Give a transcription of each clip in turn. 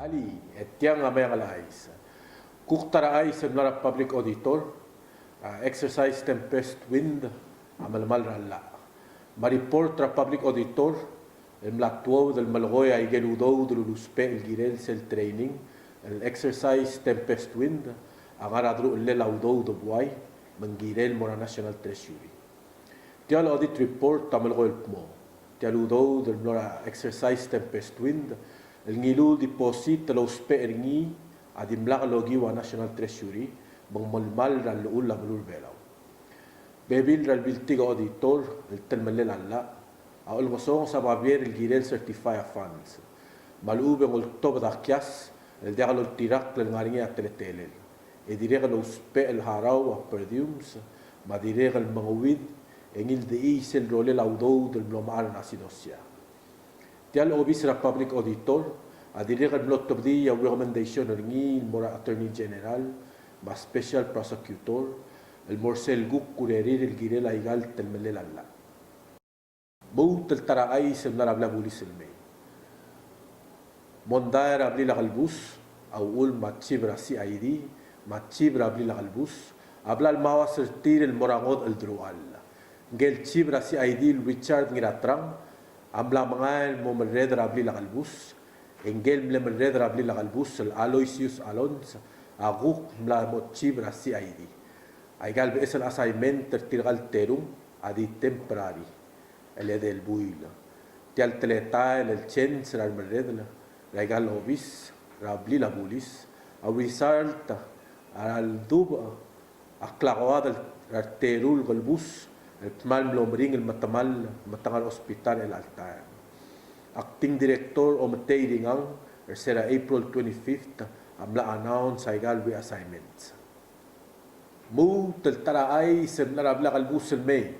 Ali, etiang amayang alais. Kuktaraay sa mga public auditor, exercise tempest wind, amalmal rala. Mariport ra public auditor, el mlatwo del malgoy ay genudo del luspe el girel sel training, el exercise tempest wind, agaradro le laudo do buay, mangirel mora national treasury. Tial audit report tamalgoy el pmo. Tialudo del mora exercise tempest wind, el ngilu deposit los peringi adimlak logi wa National Treasury bang malmal ral ul la blur belaw. Bebil ral biltiga auditor el telmelle alla aul gosong sa babier el girel certify funds. Malube ngol top da kias el diagalo tirak el ngaringi atletelel. E direga los pe el harau a perdiums ma direga el mangwid engil de isel role laudo del blomar nasidosia. Tial obis ra public auditor adire kan lot of the recommendation ngi mora attorney general ba special prosecutor el morsel guk kurerir el girel aigal telmelel alla bout el taraay sem na rabla bulis el me mondaer abli la galbus au ul machibra si id machibra abli la galbus abla al mawa sertir el morangod el drual gel chibra si id Richard ngiratrang Amla mangal mo malred rabli la galbus, engel mle malred rabli la galbus, el Aloysius Alonso, aguk mla mochibra si ID. Aigal be el assignment tertirgal terum, adi temporary, el del buil. Tial teleta el chens ral malred la, aigal obis, rabli la bulis, a result al dub, aklawad el terul galbus, el mal mlomring el matangal hospital el altar. Acting director o matay ringang sera April 25th amla announce aigal reassignments. Mu tel taraay sem narabla kalbus el May.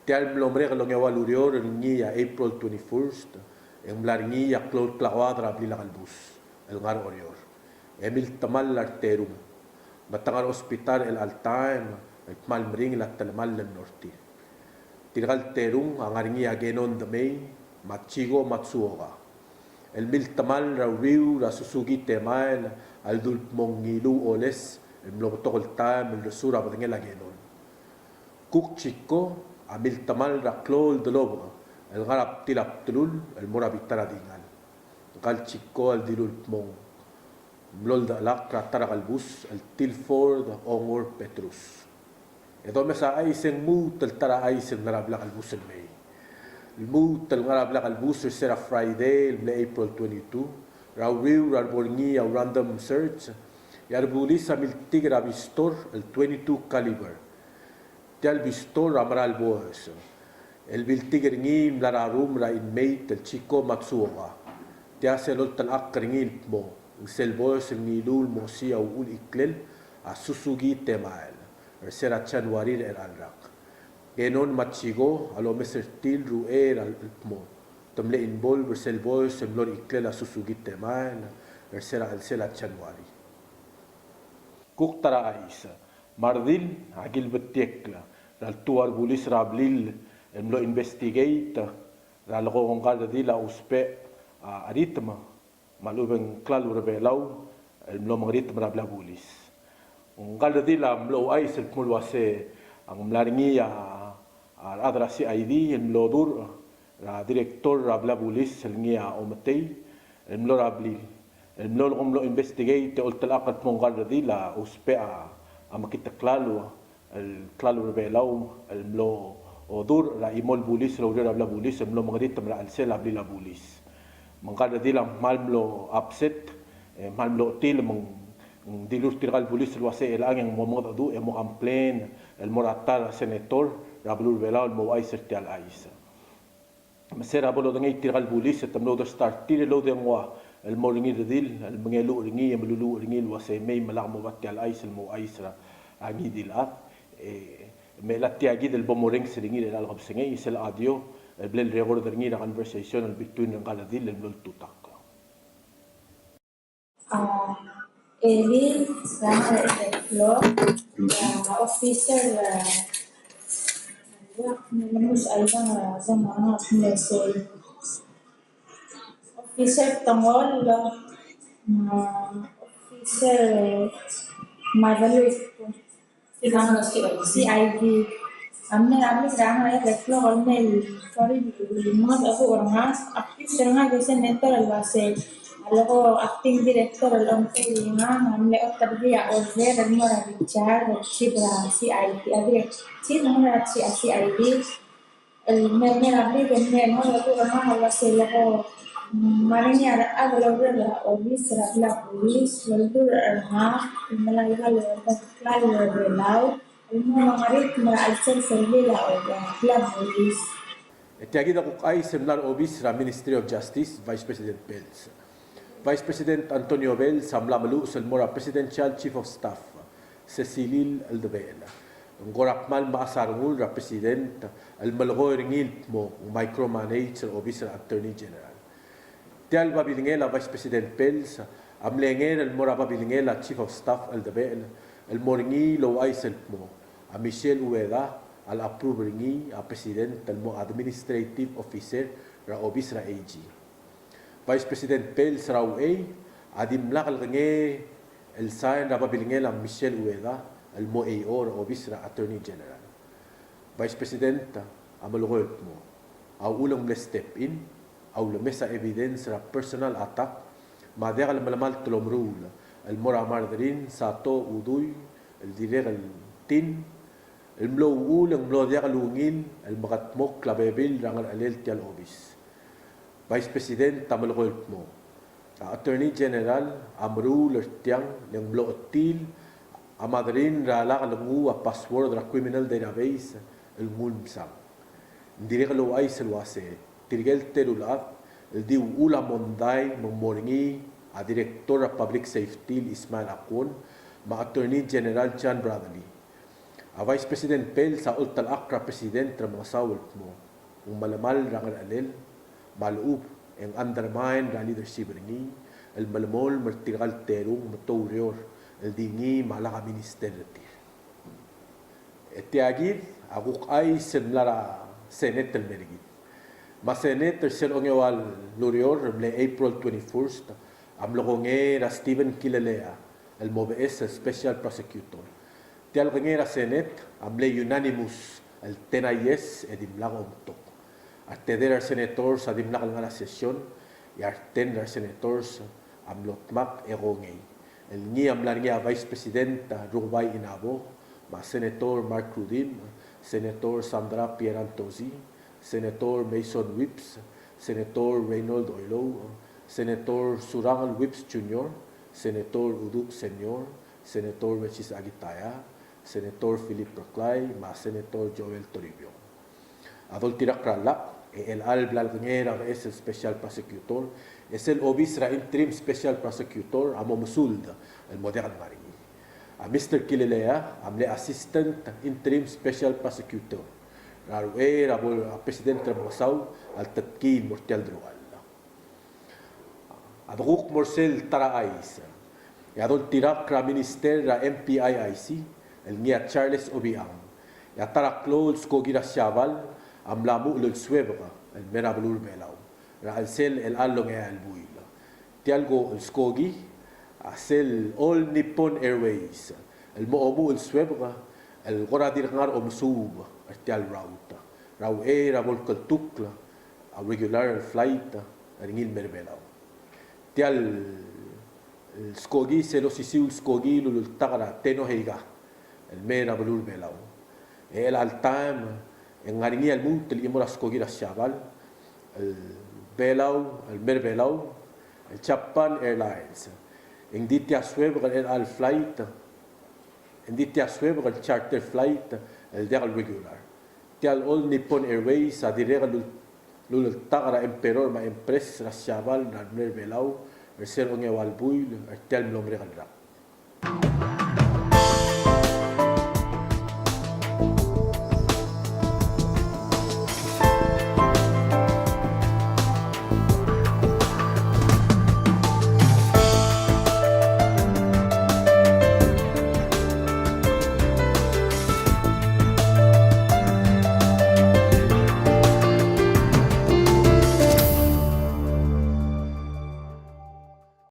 Tial mlomring el ngawalurior el ngiya April 21st en mlaringiya klol klawad rabli la kalbus el ngar orior. Emil tamal larterum matangal hospital el altar el malmring la talmal del norte. Tirgal terung angaringi agenon de May, machigo matsuoga. El mil tamal rauriu la susugi temael al dulp mongilu oles el mlobotol tam el resura badengel agenon. Kuk chico a mil tamal raklol de lobo el garap tilap tulul el morabitara dingal. Gal chico al dilulp mong. Mlol da lak ratara galbus el tilford ongor petrus. Ito mesa ay sing mu tel tara ay sing narabla kalbus el May. El mu tel narabla kalbus sera Friday el April 22. Rawiu ralborngi a random search. Yarbulis sa miltig ravistor el 22 caliber. Tial vistor amral boes. El miltig ngi mlararum ra inmate el chico matsuoga. Tia selol tel akringil mo. El sel boes el nilul mo siya ul iklel a susugi temael. Sera Januari el alrak. Genon machigo alo mesertil ruer al mo. Tamle inbol bersel boy semlor iklela susugit teman sera al sela Januari. Kuk tara aisa mardil agil betekla ral tuar bulis rablil emlo investigate ral gongal di la uspe aritma malubeng klalu rebelau emlo mangrit rabla bulis. Ngal di la mlo ay sel mulwase ang mlaringi adra si ID en mlodur la director rabla bulis el ngia omatay el mlo rabli el mlo investigate ol talakat mong ngal di la uspe makita klalo el klalo rebelaw el mlo odur la imol bulis ro rabla bulis el mlo mangrit mra al sel abli la bulis manggal di la mal mlo upset mal mlo til mong dilur tirgal bulis luase el ang mo moda du e mo complain el moratar senator rablur belal mo ay sertial aisa masera bolo ngai tirgal bulis tamlo do start tire lo de mo el mo ringi dil el mangelu ringi e mlulu ringi luase may malak mo batial aisa mo aisra agi dil me la tiagi del bomoreng seringi el algab sengay sel audio blel regor ringi la conversation between ngal dil el tutak Evil sa floor, officer namus aibang zaman mesel officer tangol officer Marvelous Kailangan si CID. Amne grama ya reflo olme sorry mas aku orang aktif seranga jese mentor albase algo acting director olonte lima amne otarbi ya olve remora Richard chibra CID adre si nomor CID me abri benne no lagu orang albase lago marinya ada lagu la obis la police lagu malay lalu belau Ilmu mengarit merasal serbi la la police. Etiagida kuk ay seminar obis ra Ministry of Justice, Vice President Bells. Vice President Antonio Bell samla malu selmora Presidential Chief of Staff, Cecilil Aldebela. Ngorakmal maasarungul ra President almalgoy ringil mo micromanage obis ra Attorney General. Tial babilingela Vice President Bells, amlengel almora babilingela Chief of Staff Aldebela, almoringi lo ay selmo, a Michelle Ueda, al approve ringi a President mo Administrative Officer ra obis ra AG. Vice President Pels raw adim lakal nge el sign ra babilingel ang Michelle Ueda al mo AO ra obis ra Attorney General. Vice President amalugol mo aw ulang le step in aw lamesa evidence ra personal attack madekal malamal tulom rule al mora mardarin sa to uduy el direk al tin el mlo ulang mlo dia kalungin el makatmok klabebil rangal alel tial obis. Vice President tamalukol mo Attorney General amru lertiang yang mlo otil amadarin rala kalungu a password ra criminal database el mulmsang direk lo ay selwase tirgel terulat el di ula monday momoringi a Director of Public Safety Ismail Akon, ma Attorney General John Bradley. A Vice President Pel sa ultal akra President ra mga sawalt mo, ang malamal rangal alel, maluub ang undermine ra leadership ringi, el malamol martiral terong maturior, el dingi malaka minister ti. Etiagid, aguk ay senlara Senate el merigid. Ma Senate sel ongewal lurior, mle April 21st, amlokongera Stephen Kilelea, el MOBS Special Prosecutor. Tial ngera Senate, amle unanimous, el tenayes edimlang omtok. Arteder senators adimlang nga sesyon, y artender senators amlotmak egongay. El ni amlar nga Vice President Rubay Inabo, ma Senator Mark Rudim, Senator Sandra Pierantosi, Senator Mason Whips, Senator Reynold Oilo, Senator Surangal Whips Jr., Senator Udup Senior, Senator Mechis Agitaya, Senator Philip Proclay, ma Senator Joel Toribio. Adol tirak ralak, el alblal ngera es el Special Prosecutor, es el obis ra interim Special Prosecutor, amo musulda, el modern marini. A Mr. Kilelea, amle Assistant Interim Special Prosecutor, raruer a President Ramosaw, al tatkil mortial drugal. Aduk morsel taraais. Yadol tirak ra minister ra MPIIC, el niya Charles Obiang. Ya tarak lol skogira syabal, amlamu lol swebra, el merabulur belaw. Ra alsel el along e albuil. Tialgo el skogi, asel All Nippon Airways. El moomu el swebra, el goradir ngar omsub, tial rauta. Rau era volkal tukla, a regular flight, ringil merbelaw. Tial skogi selo sisiul skogi lulul takara teno heiga el mera belul belaw el altam en ngaringi al muntel imora skogi la shabal el belaw el mer belaw el Japan Airlines en ditia sweb el al flight en ditia sweb el charter flight el degal regular tial All Nippon Airways a direga lulul takara emperor ma empress la shabal na mer belaw el ser ongewal buil el tel nombre galra